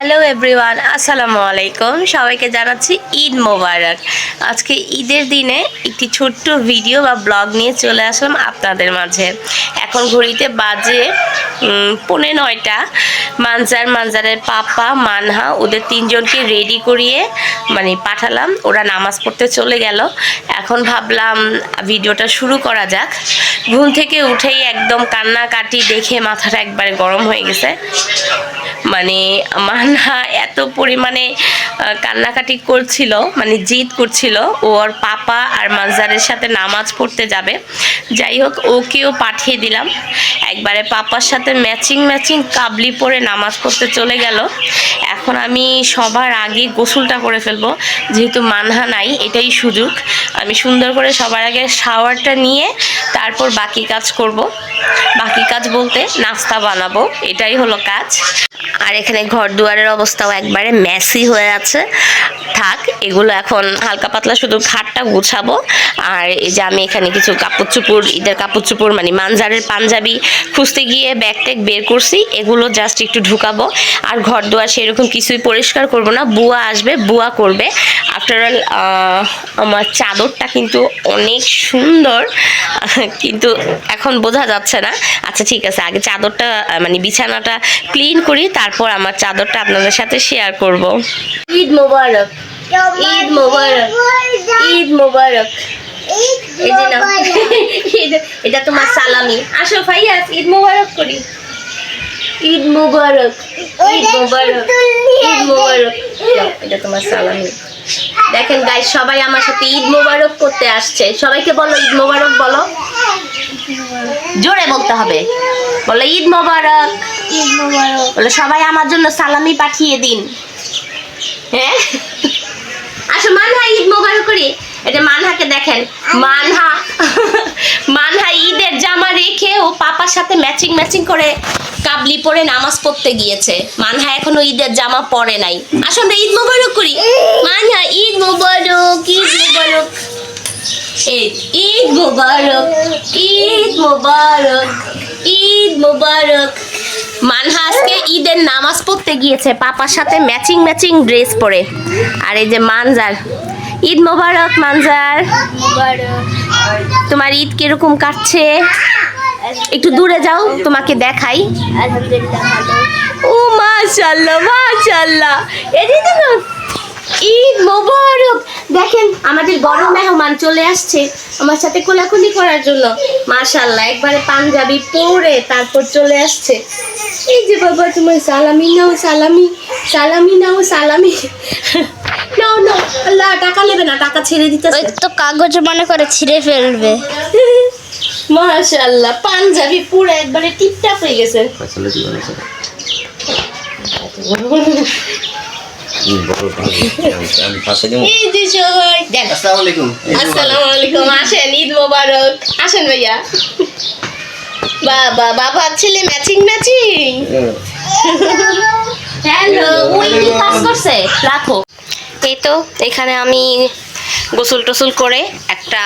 Hello everyone, আসসালামু আলাইকুম। সবাইকে জানাচ্ছি ঈদ মোবারক। আজকে ঈদের দিনে একটি ছোট্ট ভিডিও বা ব্লগ নিয়ে চলে আসলাম আপনাদের মাঝে। এখন ঘড়িতে বাজে 9:45। মানজারের পাপা মানহা ওদের তিনজনকে রেডি করিয়ে পাঠালাম। ওরা নামাজ পড়তে চলে গেল। এখন ভাবলাম ভিডিওটা শুরু করা যাক। ঘুম থেকে উঠেই একদম কান্নাকাটি দেখে মাথাটা একবারে গরম হয়ে গেছে। মানহা এত পরিমাণে কান্নাকাটি করছিল, জিদ করছিল ওর পাপা আর মানজারের সাথে নামাজ পড়তে যাবে। যাই হোক, ওকেও পাঠিয়ে দিলাম। একবারে পাপার সাথে ম্যাচিং কাবলি পরে নামাজ পড়তে চলে গেল। এখন আমি সবার আগে গোসলটা করে ফেলবো, যেহেতু মানহা নাই, এটাই সুযোগ। আমি সুন্দর করে সবার আগে শাওয়ারটা নিয়ে তারপর বাকি কাজ করব। বাকি কাজ বলতে নাস্তা বানাবো, এটাই হলো কাজ। আর এখানে ঘর দুয়ারের অবস্থাও একবারে মেসি হয়ে আছে। থাক, এগুলো এখন হালকা পাতলা শুধু খাটটা গুছাবো। আর এই যে আমি এখানে কিছু কাপড় চোপড়, ঈদের কাপড় চোপড় মানজারের পাঞ্জাবি খুঁজতে গিয়ে ব্যাগ ট্যাগ বের করছি, এগুলো জাস্ট একটু ঢুকাবো। আর ঘর দুয়ার সেরকম কিছুই পরিষ্কার করব না, বুয়া আসবে, বুয়া করবে। আফটার অল আমার চাদরটা কিন্তু অনেক সুন্দর, কিন্তু এখন বোঝা যাচ্ছে না। আচ্ছা ঠিক আছে, আগে চাদরটা বিছানাটা ক্লিন করি, তারপর আমার চাদরটা আপনাদের সাথে শেয়ার করব। ঈদ মোবারক, ঈদ মোবারক, ঈদ মোবারক। এই যে নাও, এটা তোমার সালামি। আসো ফাইয়াজ, ঈদ মোবারক করি। ঈদ মোবারক, ঈদ মোবারক, ঈদ মোবারক। এটা তোমার সালামি। দেখেন গাইস, সবাই আমার সাথে ঈদ মোবারক করতে আসছে। সবাইকে বলো ঈদ মোবারক, বলো, জোরে বলতে হবে। বলো ঈদ মোবারক, ঈদ মোবারক। বলো সবাই আমার জন্য সালামি পাঠিয়ে দিন। হ্যাঁ, আসো মানহা, ঈদ মোবারক করি। এটা মানহাকে দেখেন, মানহা ঈদের জামা রেখে ও পাপার সাথে ম্যাচিং করে কাবলি পরে নামাজ পড়তে গিয়েছে। মানহা এখনো ঈদের জামা পরে নাই। আসো আমরা ঈদ মোবারক করি। মানহা ঈদ মোবারক, ঈদ মোবারক, ঈদ মোবারক, ঈদ মোবারক, ঈদ মোবারক। মানহা আজকে ঈদের নামাজ পড়তে গিয়েছে পাপার সাথে ম্যাচিং ড্রেস পরে। আর এই যে মানজার, ঈদ মোবারক মানজার। তোমার ঈদ কিরকম কাটছে? একটু দূরে যাও, তোমাকে দেখাই। ও মাশাআল্লাহ, মাশাআল্লাহ। এদিকে না, ঈদ মোবারক। দেখেন আমাদের বড় মেহমান চলে আসছে আমার সাথে কোলাকুলি করার জন্য। মাশাআল্লাহ, একবারে পাঞ্জাবি পরে তারপর চলে আসছে। এই যে বাবা, তোমার সালামি নাও, সালামি, সালামি নাও, সালামি নাও নাও। আল্লাহ, টাকা নেবে না, টাকা ছেড়ে দিতে। ওই তো কাগজ মনে করে ছিঁড়ে ফেলবে। মাশাআল্লাহ, পাঞ্জাবি পুরো একবারে টিপটাপ হয়ে গেছে। আসসালামু আলাইকুম, আসেন, ঈদ মোবারক। আসেন ভাইয়া। বাবা, বাবা ছেলে ম্যাচিং। হ্যালো, ওই কি কাজ করছে? রাখো। এই তো এখানে আমি গোসল টোসল করে একটা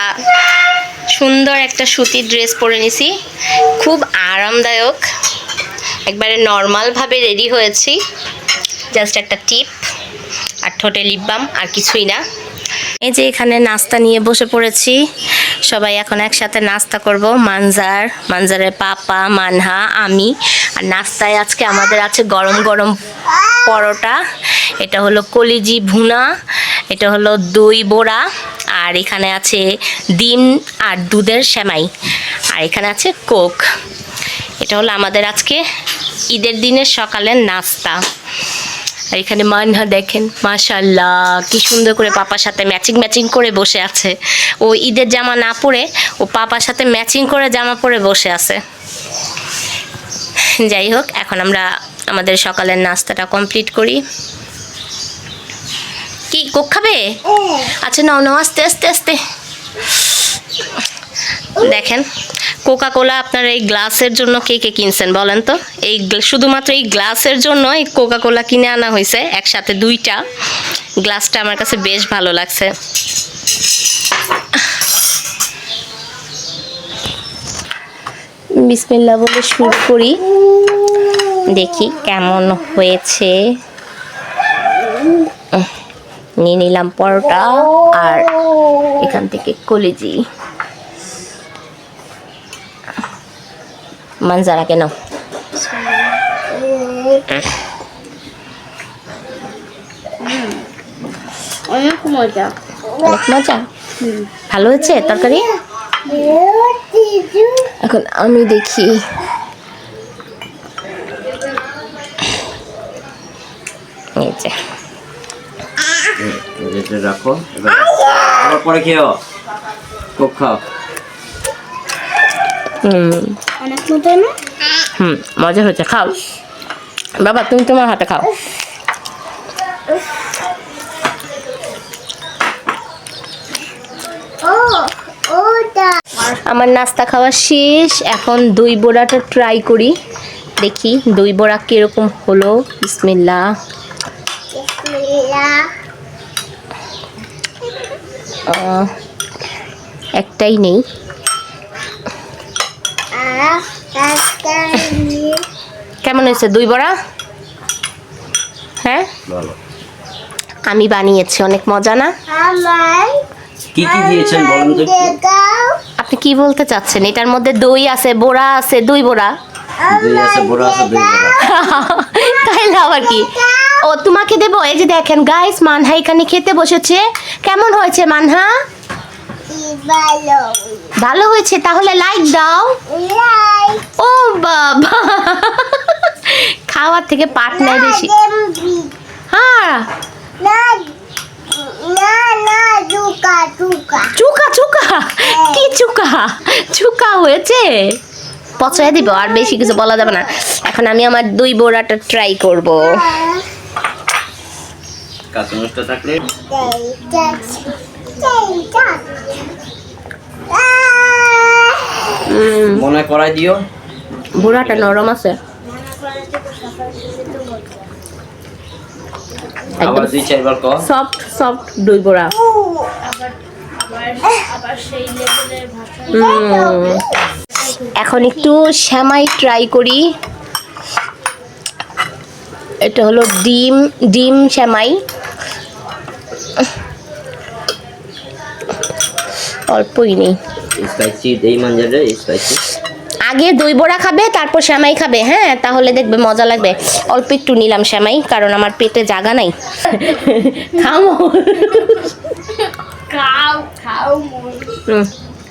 সুন্দর একটা সুতির ড্রেস পরে নিছি, খুব আরামদায়ক। একবারে নর্মালভাবে রেডি হয়েছি, জাস্ট একটা টিপ আর ঠোঁটে লিপ বাম, আর কিছুই না। এই যে এখানে নাস্তা নিয়ে বসে পড়েছি, সবাই এখন একসাথে নাস্তা করব। মানজারের পাপা, মানহা, আমি। আর নাস্তায় আজকে আমাদের আছে গরম গরম পরোটা, এটা হলো কলিজি ভুনা, এটা হলো দই বড়া, আর এখানে আছে ডিম আর দুধের সেমাই, আর এখানে আছে কোক। এটা হলো আমাদের আজকে ঈদের দিনের সকালের নাস্তা। আর এখানে মানহা দেখেন, মাশাআল্লাহ, কি সুন্দর করে পাপার সাথে ম্যাচিং করে বসে আছে। ও ঈদের জামা না পরে ও পাপার সাথে ম্যাচিং করে জামা পরে বসে আছে। যাই হোক, এখন আমরা আমাদের সকালের নাস্তাটা কমপ্লিট করি। কি কোক খাবে? আচ্ছা নাও নাও, আস্তে আস্তে আস্তে। দেখেন, কোকা কোলা আপনারা এই গ্লাসের জন্য কে কিনছেন বলেন তো? এই শুধুমাত্র এই গ্লাসের জন্য এই কোকা কোলা কিনে আনা হয়েছে, একসাথে দুইটা। গ্লাসটা আমার কাছে বেশ ভালো লাগছে। বিসমিল্লাহ বলে শুরু করি, দেখি কেমন হয়েছে। নিয়ে নিলাম পরোটা আর এখান থেকে কলিজি। মানজারা কেন অনেক মজা। অনেক মজা। ভালো হয়েছে তরকারি। এখন আমি দেখি এই যে এটা রাখো, এবার পরে খেও, খুব খাও। অনেক মজা না? মজা হয়েছে, খাও বাবা, তুমি তোমার হাতে খাও। আমার নাস্তা খাওয়া শেষ, এখন দই বড়াটা ট্রাই করি, দেখি দই বড়া কিরকম হলো। বিসমিল্লাহ। একটাই নেই। কেমন হয়েছে দই বড়া? হ্যাঁ ভালো। আমি বানিয়েছি, অনেক মজা না? কি কি দিয়েছেন বলেন তো একটু? আপনি কি বলতে চাচ্ছেন? এটার মধ্যে দই আছে, বড়া আছে, দই বড়া। দই আছে, বড়া আছে, দই বড়া। তাইলে আবার কি? ও তোমাকে দেবো। এই যে দেখেন গাইস, মানহা এখানে খেতে বসেছে। কেমন হয়েছে মানহা? ভালো হয়েছে, তাহলে লাইক দাও। ও বাবা, খাওয়ার থেকে পাট নাই বেশি। হ্যাঁ চুকা চুকা, কি চুকা? চুকা হয়েছে, পচয়ে দিব, আর বেশি কিছু বলা যাবে না। এখন আমি আমার দই বড়াটা ট্রাই করব। কাঁচামরিচটা থাকলে মনে করাই দিও। বড়াটা নরম আছে, আবার দুই চারবার কর। সফট সফট দই বড়া। এখন একটু সেমাই ট্রাই করি। এটা হলো ডিম ডিম সেমাই। অল্পই নেই। স্পাইসি দেই মানজারে, স্পাইসি। আগে দই বড়া খাবে, তারপর সেমাই খাবে, হ্যাঁ তাহলে দেখবে মজা লাগবে। অল্প একটু নিলাম সেমাই, কারণ আমার পেটে জায়গা নাই। খামো।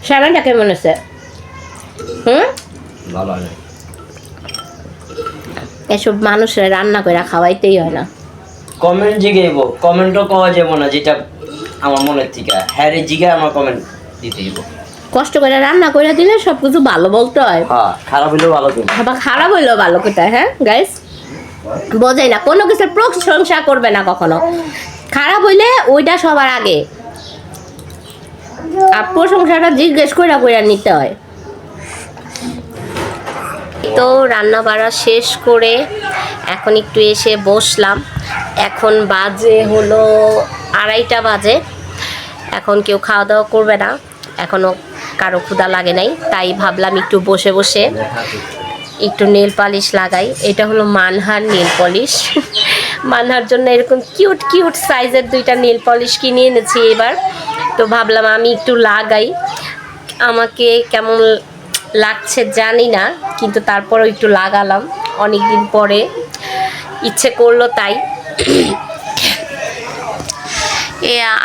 সেমাইটা কেমন আছে? ভালো হয় না। এসব মানুষের রান্না করে খাওয়াইতেই হয় না। কমেন্ট জিগাইব, কমেন্টও কওয়া যাবে না, যেটা আমার মনের থেকে হ্যাঁ রে জিগায় আমার কমেন্ট দিতে দিব। কষ্ট করে রান্না করে দিলে সবকিছু ভালো বলতে হয়। হ্যাঁ, খারাপ হইলেও ভালো তুমি। আবার খারাপ হইলেও ভালো কোথায়? হ্যাঁ গাইস, বোঝাই না, কোনো কিছুর প্রশংসা করবে না কখনো। খারাপ হইলে ওইটা সবার আগে, আর প্রশংসাটা জিজ্ঞেস করে করে নিতে হয়। তো রান্না বাড়া শেষ করে এখন একটু এসে বসলাম। এখন বাজে হলো 2:30 বাজে। এখন কেউ খাওয়া দাওয়া করবে না, এখনও কারো ক্ষুধা লাগে নাই, তাই ভাবলাম একটু বসে বসে একটু নেল পালিশ লাগাই। এটা হলো মানহার নেল পলিশ। মানহার জন্য এরকম কিউট কিউট সাইজের 2টা নেল পলিশ কিনে এনেছি এবার। তো ভাবলাম আমি একটু লাগাই, আমাকে কেমন লাগছে জানি না, কিন্তু তারপরও একটু লাগালাম, অনেক দিন পরে ইচ্ছে করলো তাই।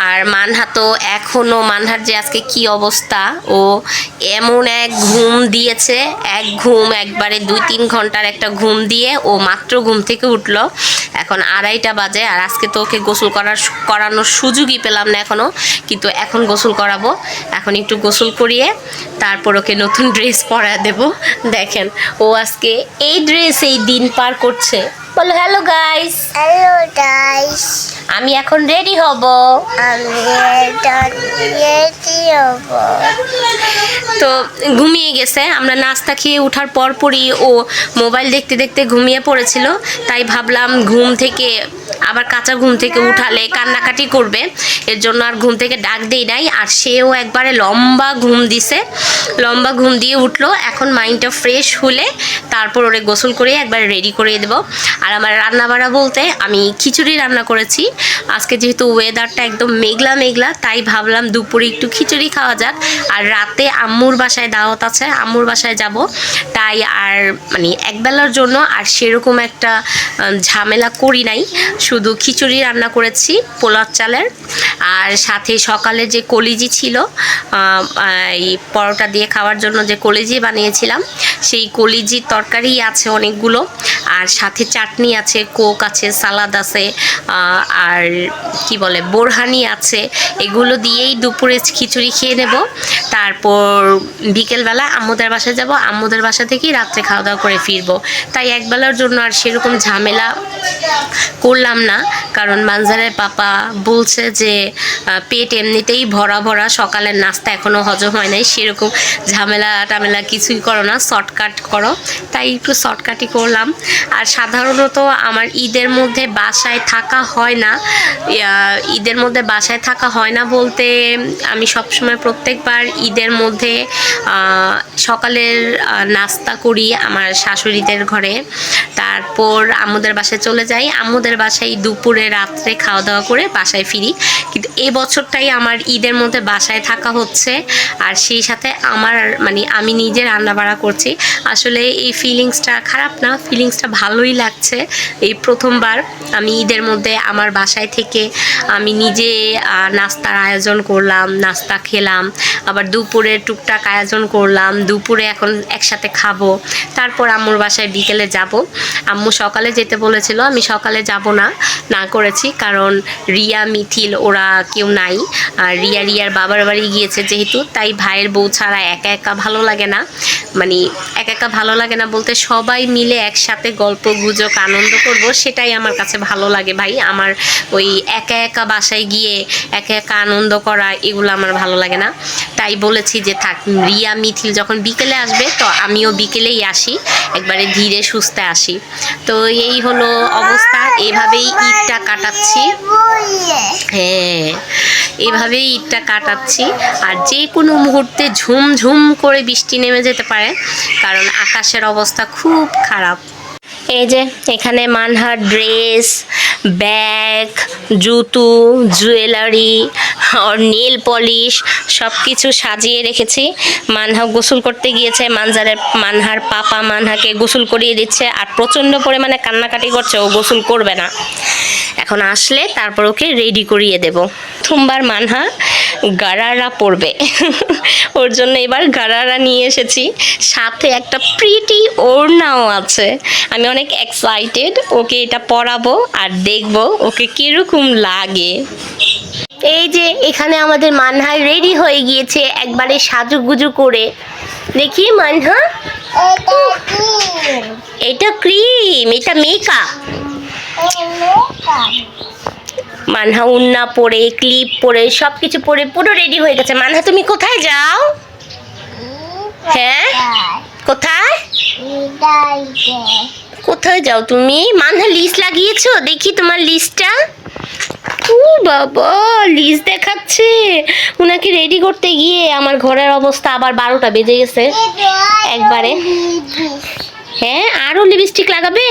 আর মানহা তো এখনও, মানহার যে আজকে কি অবস্থা, ও এমন এক ঘুম দিয়েছে, এক ঘুম একবারে 2-3 ঘন্টার একটা ঘুম দিয়ে ও মাত্র ঘুম থেকে উঠলো। এখন 2:30 বাজে, আর আজকে তো ওকে গোসল করানোর সুযোগই পেলাম না এখনও, কিন্তু এখন গোসল করাবো। এখন একটু গোসল করিয়ে তারপর ওকে নতুন ড্রেস পরায় দেব। দেখেন ও আজকে এই ড্রেসেই দিন পার করছে। বলো হ্যালো গাইস। হ্যালো গাইস, আমি এখন রেডি হব। তো ঘুমিয়ে গেছে, আমরা নাস্তা খেয়ে ওঠার পরপরই ও মোবাইল দেখতে দেখতে ঘুমিয়ে পড়েছিল, তাই ভাবলাম ঘুম থেকে আবার কাঁচা ঘুম থেকে উঠালে কান্নাকাটি করবে, এর জন্য আর ঘুম থেকে ডাক দেই নাই। আর সেও একবারে লম্বা ঘুম দিছে, লম্বা ঘুম দিয়ে উঠলো। এখন মাইন্ডটা ফ্রেশ হলে তারপর ওরে গোসল করে একবার রেডি করিয়ে দেবো। আর আমার রান্না বাড়া বলতে আমি খিচুড়ি রান্না করেছি আজকে, যেহেতু ওয়েদারটা একদম মেঘলা মেঘলা, তাই ভাবলাম দুপুরে একটু খিচুড়ি খাওয়া যাক। আর রাতে আম্মুর বাসায় দাওয়াত আছে, আম্মুর বাসায় যাব, তাই আর মানে একবেলার জন্য আর সেরকম একটা ঝামেলা করি নাই, শুধু খিচুড়ি রান্না করেছি পোলার চালের। আর সাথে সকালে যে কলিজি ছিল এই পরোটা দিয়ে খাওয়ার জন্য যে কলিজি বানিয়েছিলাম, সেই কলিজির তরকারি আছে অনেকগুলো, আর সাথে চাটনি আছে, কোক আছে, সালাদ আছে, আর কি বলে বোরহানি আছে। এগুলো দিয়েই দুপুরে খিচুড়ি খেয়ে নেব। তারপর বিকেলবেলা আম্মুদের বাসায় যাব, আম্মুদের বাসা থেকেই রাত্রে খাওয়া দাওয়া করে ফিরবো। তাই একবেলার জন্য আর সেরকম ঝামেলা করলাম না, কারণ মানজারের পাপা বলছে যে পেট এমনিতেই ভরা ভরা, সকালের নাস্তা এখনও হজম হয় নাই, সেরকম ঝামেলা টামেলা কিছুই করো না, শর্টকাট করো। তাই একটু শর্টকাটই করলাম। আর সাধারণত আমার ঈদের মধ্যে বাসায় থাকা হয় না, ঈদের মধ্যে বাসায় থাকা হয় না বলতে আমি সবসময় প্রত্যেকবার ঈদের মধ্যে সকালের নাস্তা করি আমার শাশুড়িদের ঘরে, তারপর আম্মুদের বাসায় চলে যাই, আম্মুদের বাসায় দুপুরে রাত্রে খাওয়া দাওয়া করে বাসায় ফিরি। কিন্তু এই বছরটাই আমার ঈদের মধ্যে বাসায় থাকা হচ্ছে, আর সেই সাথে আমার মানে আমি নিজে রান্না বাড়া করছি। আসলে এই ফিলিংসটা খারাপ না, ফিলিংসটা ভালোই লাগছে। এই প্রথমবার আমি ঈদের মধ্যে আমার বাসায় থেকে আমি নিজে নাস্তার আয়োজন করলাম, নাস্তা খেলাম, আবার দুপুরে টুকটাক আয়োজন করলাম, দুপুরে এখন একসাথে খাবো, তারপর আম্মুর বাসায় বিকেলে যাব। আম্মু সকালে যেতে বলেছিল, আমি সকালে যাব না করেছি, কারণ রিয়া মিথিল ওরা কেউ নাই, আর রিয়ার বাবার বাড়ি গিয়েছে যেহেতু, তাই ভাইয়ের বউ ছাড়া একা একা ভালো লাগে না। মানে একা একা ভালো লাগে না বলতে সবাই মিলে একসাথে গল্প গুজব আনন্দ করব, সেটাই আমার কাছে ভালো লাগে ভাই। আমার ওই একা একা বাসায় গিয়ে একা একা আনন্দ করা এগুলো আমার ভালো লাগে না। তাই বলেছি যে থাক, রিয়া মিথিল যখন বিকেলে আসবে তো আমিও বিকেলেই আসি, একবারে ধীরে সুস্থে আসি। তো এই হলো অবস্থা, এভাবেই ঈদটা কাটাচ্ছি। হ্যাঁ, এভাবেই ঈদটা কাটাচ্ছি। আর যে কোনো মুহূর্তে ঝুমঝুম করে বৃষ্টি নেমে যেতে পারে, কারণ আকাশের অবস্থা খুব খারাপ। এই যে এখানে মানহার ড্রেস, ব্যাগ, জুতো, জুয়েলারি আর নেল পলিশ সব কিছু সাজিয়ে রেখেছি। মানহা গোসল করতে গিয়েছে, মানহার পাপা মানহাকে গোসল করিয়ে দিচ্ছে, আর প্রচণ্ড পরিমাণে কান্নাকাটি করছে, ও গোসল করবে না। এখন আসলে তারপর ওকে রেডি করিয়ে দেব। প্রথমবার মানহা গারারা পরবে, ওর জন্য এবার গারারা নিয়ে এসেছি, সাথে একটা প্রিটি ওড়নাও আছে। আমি অনেক এক্সাইটেড ওকে এটা পরাবো আর দেখবো ওকে কিরকম লাগে। এই যে এখানে আমাদের মানহা রেডি হয়ে গিয়েছে একবারে সাজুগুজু করে। দেখি মানহা, এটা ক্রিম, এটা মেকআপ। মানহা উন্না পরে, ক্লিপ পরে, সব কিছু পরে পুরো রেডি হয়ে গেছে। মানহা তুমি কোথায় যাও? হ্যাঁ, কোথায় কোথায় যাও তুমি? মানহা লিস্ট লাগিয়েছো, দেখি তোমার লিস্টটা। ও বাবা, লিস্ট দেখাচ্ছে। উনাকে রেডি করতে গিয়ে আমার ঘরের অবস্থা আবার 12টা বেজে গেছে একবারে। হ্যাঁ, আরো লিপস্টিক লাগাবে,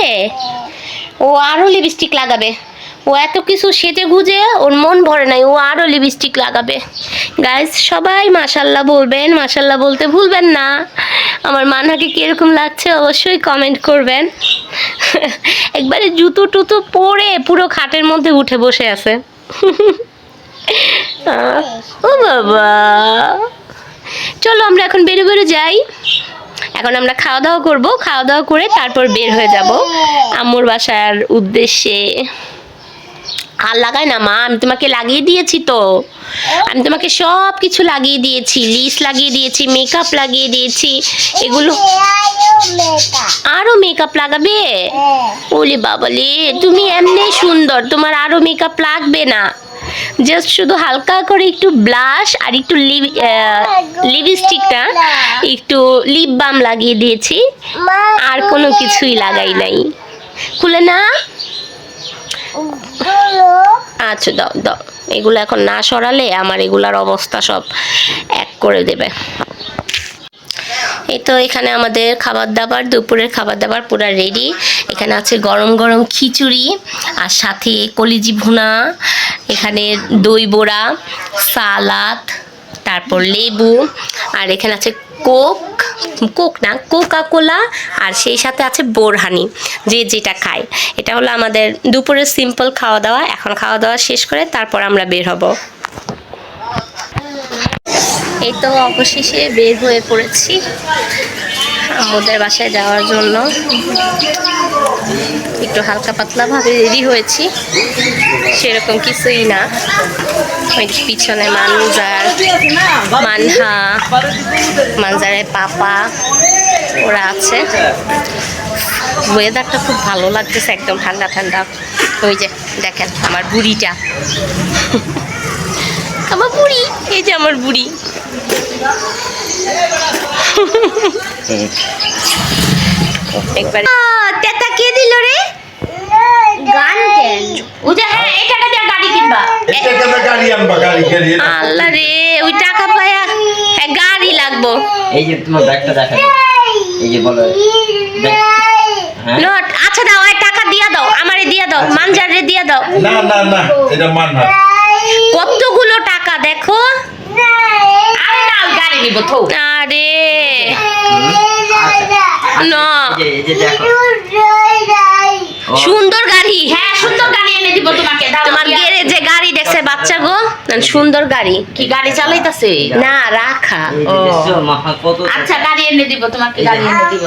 ও আরো লিপস্টিক লাগাবে। ও এত কিছু সেজে গুজে ওর মন ভরে নাই, ও আরো লিপস্টিক লাগাবে। গাইস সবাই মাশাল্লাহ বলবেন, মাশাল্লাহ বলতে ভুলবেন না। আমার মানহাকে কিরকম লাগছে অবশ্যই কমেন্ট করবেন। একবারে জুতো টুতো পরে পুরো খাটের মধ্যে উঠে বসে আছে। ও বাবা, চলো আমরা এখন বেরো যাই। এখন আমরা খাওয়া দাওয়া করবো, খাওয়া দাওয়া করে তারপর বের হয়ে যাব আম্মুর বাসার উদ্দেশ্যে। আর লাগাই না মা, আমি তোমাকে লাগিয়ে দিয়েছি তো, আমি তোমাকে সব কিছু লাগিয়ে দিয়েছি, লিস্ট লাগিয়ে দিয়েছি, মেকআপ লাগিয়ে দিয়েছি। এগুলো আরো মেকআপ লাগাবে? ওলে বাবালে, তুমি এমনি সুন্দর, তোমার আরো মেকআপ লাগবে না। জাস্ট শুধু হালকা করে একটু ব্লাশ আর একটু লিপস্টিকটা একটু লিপ বাম লাগিয়ে দিয়েছি, আর কোনো কিছুই লাগাই নাই। খুলে না, আচ্ছা দাও দাও, এগুলো এখন না সরালে আমার এগুলার অবস্থা সব এক করে দেবে। এই তো এখানে আমাদের খাবার দাবার, দুপুরের খাবার দাবার পুরো রেডি। এখানে আছে গরম গরম খিচুড়ি, আর সাথে কলিজি ভুনা, এখানে দই বড়া, সালাদ, তারপর লেবু, আর এখানে আছে কোকা কোলা, আর সেই সাথে আছে বোরহানি, যে যেটা খায়। এটা হলো আমাদের দুপুরের সিম্পল খাওয়া দাওয়া। এখন খাওয়া দাওয়া শেষ করে তারপর আমরা বের হব। এই তো অবশেষে বের হয়ে পড়েছি আমাদের বাসায় যাওয়ার জন্য। একটু হালকা পাতলা ভাবে রেডি হয়েছি, সেরকম কিছুই না। ওই পিছনে মানজার, মানহা, মানজারের পাপা ওরা আছে। ওয়েদারটা খুব ভালো লাগতেছে, একদম ঠান্ডা ঠান্ডা। ওই যে দেখেন আমার বুড়িটা, আমার বুড়ি, এই যে আমার বুড়ি। একবার তেতা কে দিল রে? গান কেন? ওটা হ্যাঁ, এই টাকা দিয়ে গাড়ি কিনবা। আল্লাহ রে, ওই টাকা পায়া গাড়ি লাগবো। এই যে তোমার ব্যাগটা দেখা দাও, এই যে বলো হ্যাঁ? লট আচ্ছা দাও, আর টাকা দিয়া দাও, আমারে দিয়া দাও, মানজারে দিয়া দাও। না না না, এটা মান না। কতগুলো টাকা দেখো। আরে না, গাড়ি নিব তো। আরে না, এই যে দেখো সুন্দর গাড়ি, হ্যাঁ সুন্দর গাড়ি এনে দিব তোমাকে। তোমার গ্যারেজে গাড়ি দেখছে বাচ্চা গো, সুন্দর গাড়ি। কি গাড়ি চালাইতাছে? না রাখা। এই যে দেখছো মহা কত আচ্ছা গাড়ি এনে দিব তোমাকে, গাড়ি এনে দিব।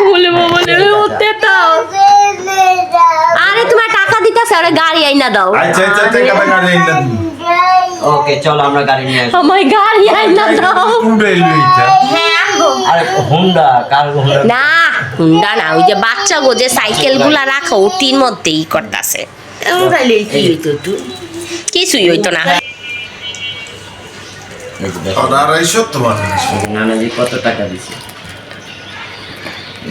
বলে বলে উঠতে দাও। আরে তোমার টাকা দিতেছে, আরে গাড়ি আইনা দাও। আচ্ছা আচ্ছা, টাকা গাড়ি এনে দিন। ওকে চলো আমরা গাড়ি নিয়ে আসি। আমার গাড়ি আইনা দাও। পুরো লইতা। হ্যাঁ আনবো। আরে হোন্ডা, কার হোন্ডা? না হুন্ডা না, ওই যে বাচ্চা গো যে সাইকেল গুলা রাখো ওটির মধ্যেই করতেছে। উড়াইলে কি হইতো তুই? কিছুই হইতো না। এই যে দেখো আর 250 তো মানে। নানাজি কত টাকা দিছে,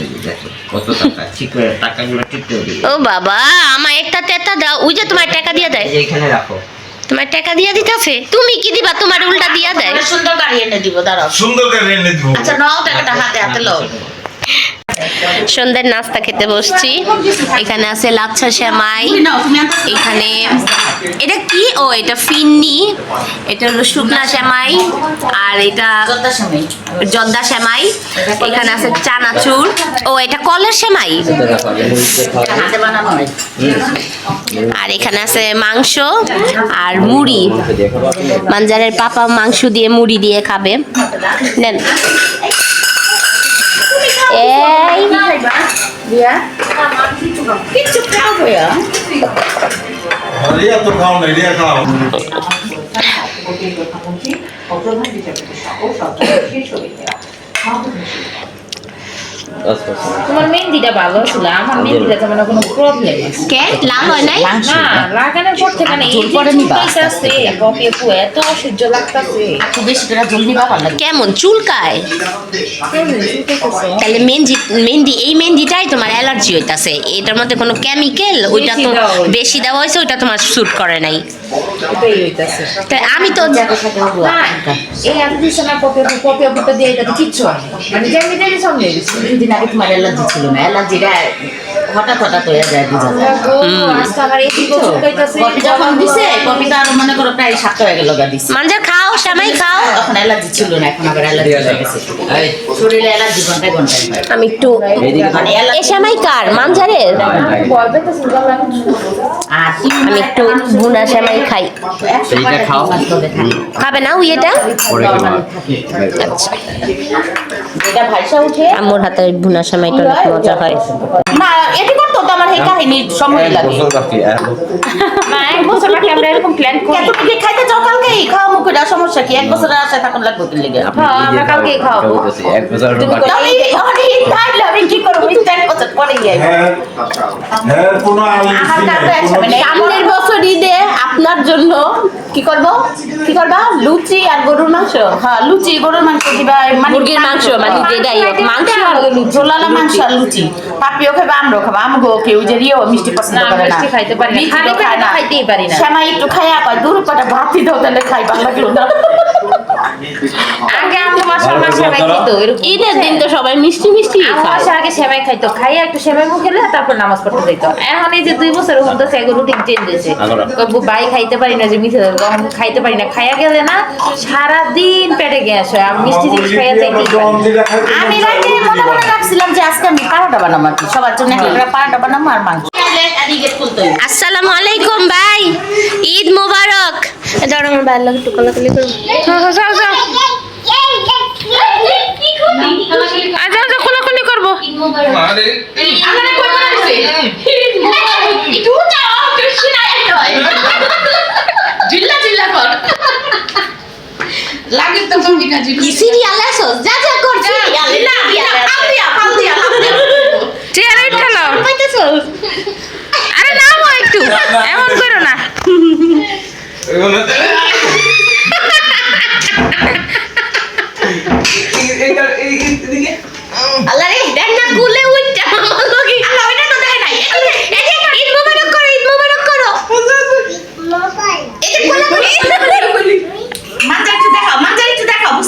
এই যে দেখো কত টাকা। ঠিক করে টাকাগুলো টিপতে দিই। ও বাবা, আমার একটা টেটা দাও। ওই যে তোমার টাকা দিয়ে দেয়, এই যে এখানে রাখো। তোমার টাকা দিয়ে দিতেছে। তুমি কি দিবা? তোমার উল্টা দিয়া দেয়। একটা সুন্দর গাড়ি এনে দিব, দাঁড়াও। সুন্দর গাড়ি এনে দিব। আচ্ছা নাও টাকাটা হাতে হাতে লও। সন্ধ্যার নাস্তা খেতে বসছি। এখানে আছে লাচ্ছা সেমাই, নাও তুমি আনতে। এখানে এটা কি, ও এটা ফিন্নি, এটা হলো শুকনা সেমাই, আর এটা জর্দা সময়। জর্দা সেমাই। এখানে আছে চানাচুর, ও এটা কলের সেমাই, হাতে বানানো হয়। আর এখানে আছে মাংস আর মুড়ি। মানজারের পাপা মাংস দিয়ে মুড়ি দিয়ে খাবে। নেন এই দিয়া কিচ্ছু খাবো ইয়া। রিয়া তো খাও না, রিয়া খাও। তোমার মেহেন্দিটা ভালো ছিল, আমার মেহেন্দিটা তেমন কোনো প্রবলেম আছে কে লাল হয় নাই? না। লাগানোর পর থেকে না, এই যে চুলকাইতাছে, কপি আপু এত অসহ্য লাগতাছে। একটু বেশি করে জল দিবা ভালো লাগে। কেমন চুলকায়? তাহলে মেহেন্দি এই মেহেন্দিটাই তোমার অ্যালার্জি হইতাছে। এটার মধ্যে কোনো কেমিক্যাল ওইটা তো বেশি দেওয়া হয়েছে, ওইটা তোমার স্যুট করে নাই। এটাই হইতাছে। তাই আমি তো না, এই এতদিন না কপি আপুটা দিয়ে এটা তো কিচ্ছু হয় না। মানে যেমনি যেমনি সঙ্গে গেছে। দুদিন আগে তোমার অ্যালার্জি ছিল না, অ্যালার্জিটা হঠাৎ হঠাৎ হয়ে যায়, বুঝা যায়। আজকে আমার এই দিকে চুলকাইতাছে। কপি যখন দিছে, কপিটা আরো মনে করো প্রায় 7 হয়ে গেল গা দিছে। মানজার খাও, সেমাই খাও। তখন অ্যালার্জি ছিল না, এখন আবার অ্যালার্জি হয়ে গেছে। এই শরীরে অ্যালার্জি ঘন্টায় ঘন্টায় হয়। আমি একটু মানে এ সেমাই কার? মানজারের? আর আমি একটু ভুনা সেমাই খাই। সেইটা খাও। খাবে না ওই এটা? পরে খাবা। আচ্ছা, এটা ভাইসা উঠে আম্মুর হাতের ভুনা সেমাইটা অনেক মজা হয়। না, এটি করতো তো আমার এই কাহিনী সময় লাগে। না, 1 বছর বাকি আমরা এরকম প্ল্যান করি। তুমি কি খাইতে চাও কালকেই? খাও মুখে দাও, সমস্যা কি? 1 বছরের আশায় থাকুন লাগবে কি লেগে? হ্যাঁ, আমরা কালকেই খাওয়াবো। এক বছর তুমি আমি খাইলে আমি কি করবো? 1 বছর পরে গিয়ে হ্যাঁ কোনো আমার কাছে একসাথে নেই। সামনের বছর ঈদে আপনার জন্য কি করবো কি করবা লুচি আর গরুর মাংস হ্যাঁ লুচি গরুর মাংস দিবা মানে মুরগির মাংস, মানে যেটাই হোক, মাংস আর ঝোলালা মাংস আর লুচি পাপিও খাবে আমরাও খাবো আমগো কেউ যে রিও মিষ্টি পছন্দ না, করে না মিষ্টি খাইতে পারি না। মিষ্টি খালি তো খায় পেটে না খাইতেই পারি না। শ্যামাই একটু খাইয়া পায় দূর কটা ভাতি দাও তাহলে খাই ভালো লাগলো না আগে আম্মু মাসে আমার সেমাই খাইতো এরকম। ঈদের দিন তো সবাই মিষ্টি মিষ্টি আম্মু খায়। মাসে আগে সেমাই খাইতো, খাইয়া একটু সেমাই মুখ খেলে তারপর নামাজ পড়তে যাইতো। এখন এই যে 2 বছর হতো সেগুলো রুটিন চেঞ্জ হয়েছে। ভাই খাইতে পারি না যে মিঠে তখন খাইতে পারি না, খাইয়া গেলে না সারাদিন পেটে গ্যাস হয়। আমি মিষ্টি জিনিস খাইয়া যাইতেই পারি না। আমি রাতে মনে মনে রাখছিলাম যে আজকে আমি পারাটা বানাবো আর কি সবার জন্য একটা পারাটা বানাবো আর মাংস আসসালামু আলাইকুম ভাই, ঈদ মোবারক। ধরো আমার ভাইয়ের লোক একটু কলাকলি করো। যাও যাও যাও কোলাকুলি করবো। সিরিয়াল আসো যা যা করছি চেয়ারে উঠালো পাইতেছো। আরে নামো একটু, এমন করো না। আল্লাহ রে দেখ না গুলে উঠটা আমার লগি। আল্লাহ ওইটা তো দেখে নাই। এই যে ঈদ মোবারক করো, ঈদ মোবারক করো। এই যে কোলাকুলি মাঞ্জা একটু দেখাও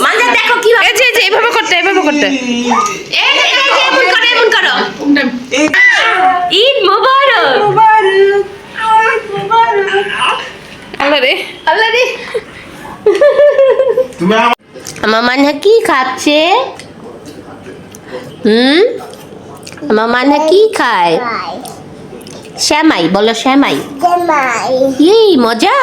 মাঞ্জা দেখো কি এই যে এইভাবে করতে এইভাবে করতে। এই যে এমন করো এমন করো। ঈদ মোবারক আল্লাহ রে আল্লাহ রে। তুমি আমার আমার মানহা কি খাচ্ছে? আমার মানহা কি খায়? শ্যামাই বলো, শ্যামাই। এই মজা।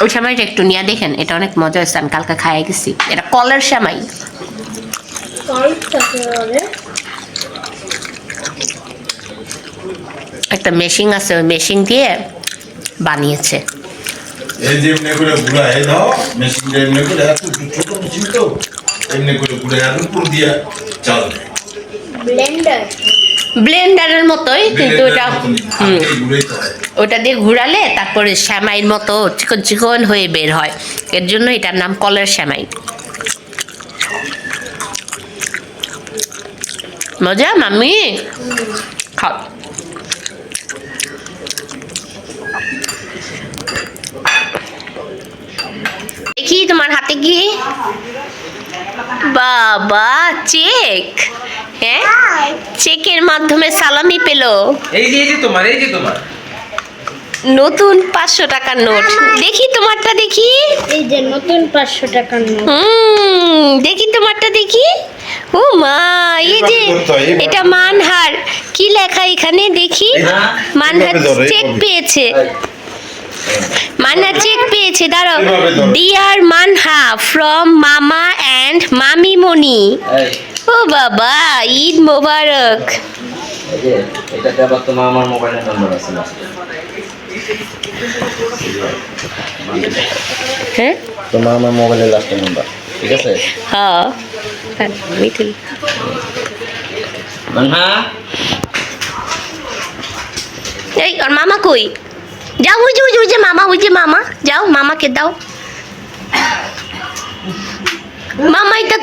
ওই শ্যামাইটা একটু নিয়ে দেখেন, এটা অনেক মজা হয়েছে। আমি কালকে খাইয়ে গেছি, এটা কলের শ্যামাই। একটা মেশিন আছে, ওই মেশিন দিয়ে বানিয়েছে। এই যে এমনি করে ঘুরাই দাও মেশিনটা এমনি করে এত ছোট মেশিন তো এমনি করে ঘুরে আর উপর দিয়ে চাল দেয় ব্লেন্ডারের মতোই, কিন্তু ওটা ঘুরাইতে হয় ওটা দিয়ে ঘুরালে তারপরে শ্যামাইয়ের মতো চিকন চিকন হয়ে বের হয়। এর জন্য এটার নাম কলের শ্যামাই। মজা মাম্মি, খাও। দেখি তোমার হাতে কি? বাবা চেক, হ্যাঁ চেকের মাধ্যমে সালামি পেলো। এই যে তোমার নতুন 500 টাকার নোট। দেখি তোমারটা দেখি। এই যে নতুন 500 টাকার নোট। দেখি তোমারটা দেখি। ও মা, এই যে এটা মানহার। কি লেখা এখানে দেখি? মানহার চেক পেয়েছে। মানহা চেক পেয়েছে, দাঁড়াও। ডিয়ার মানহা ফ্রম মামা অ্যান্ড মামি মনি। ও বাবা, ঈদ মোবারক। এই যে এটাতে আবার তোমার আমার মোবাইলের নাম্বার আছে লাস্টে। হ্যাঁ তোমার আমার মোবাইলের লাস্টের নাম্বার, ঠিক আছে? হ্যাঁ মিঠুন। মানহা এই আর মামা কই? যাও ওই যে ওই যে মামা, ওই যে মামা, যাও মামাকে দাও। মামা এটা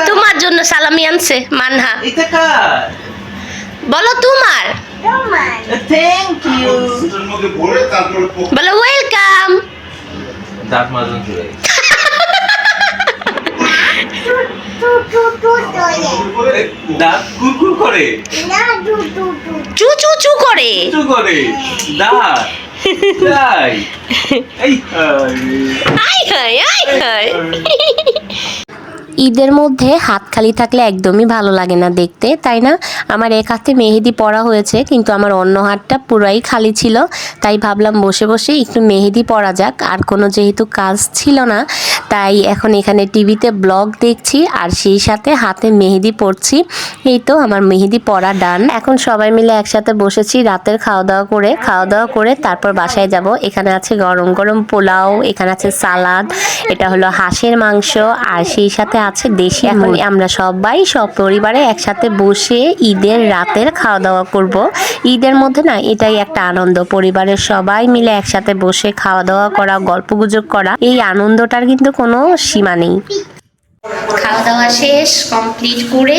তোমার জন্য সালামি আনছে মানহা। এটা কার? বলো তোমার, থ্যাংক ইউ সুটের মধ্যে ভরে তারপরে বলো ওয়েলকাম। দাঁত মাজন চলে দাঁত কুরকুর করে চু চু চু করে। চু করে দাঁত তাই এই আই হাই আই হাই। ঈদের মধ্যে হাত খালি থাকলে একদমই ভালো লাগে না দেখতে, তাই না? আমার এক হাতে মেহেদি পরা হয়েছে, কিন্তু আমার অন্য হাতটা পুরাই খালি ছিল। তাই ভাবলাম বসে বসে একটু মেহেদি পরা যাক। আর কোনো যেহেতু কাজ ছিল না, তাই এখন এখানে টিভিতে ব্লগ দেখছি আর সেই সাথে হাতে মেহেদি পড়ছি। এই তো আমার মেহেদি পড়া ডান। এখন সবাই মিলে একসাথে বসেছি রাতের খাওয়া দাওয়া করে তারপর বাসায় যাব। এখানে আছে গরম গরম পোলাও, এখানে আছে সালাদ, এটা হলো হাঁসের মাংস আর সেই সাথে আছে দেশি। এখন আমরা সবাই সপরিবারে একসাথে বসে ঈদের রাতের খাওয়া দাওয়া করব। ঈদের মধ্যে না এটাই একটা আনন্দ, পরিবারের সবাই মিলে একসাথে বসে খাওয়া দাওয়া করা, গল্পগুজব করা, এই আনন্দটার কিন্তু কোনো সীমা নেই। খাওয়া দাওয়া শেষ কমপ্লিট করে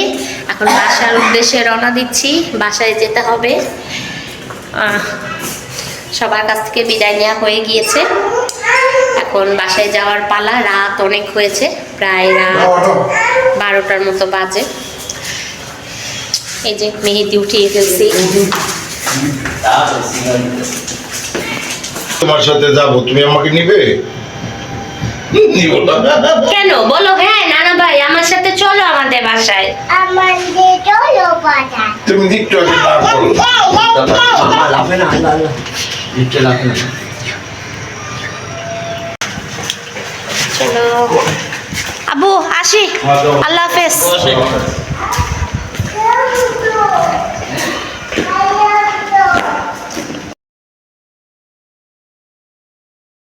এখন বাসার উদ্দেশ্যে রওনা দিচ্ছি। বাসায় যেতে হবে, সবার কাছ থেকে বিদায় নেওয়া হয়ে গিয়েছে। এখন বাসায় যাওয়ার পালা। রাত অনেক হয়েছে, প্রায় রাত 12টার মতো বাজে। এই যে মেহেদি উঠিয়ে ফেলছি। তোমার সাথে যাব, তুমি আমাকে নিবে? নিব না। কেন বলো? হ্যাঁ নানা ভাই আমার সাথে চলো আমাদের বাসায়। তুমি একটু আগে না বলো। লাফে না, আল্লাহ আল্লাহ লিফটে লাফে না। চলো আবু, আসি। আল্লাহ হাফেজ।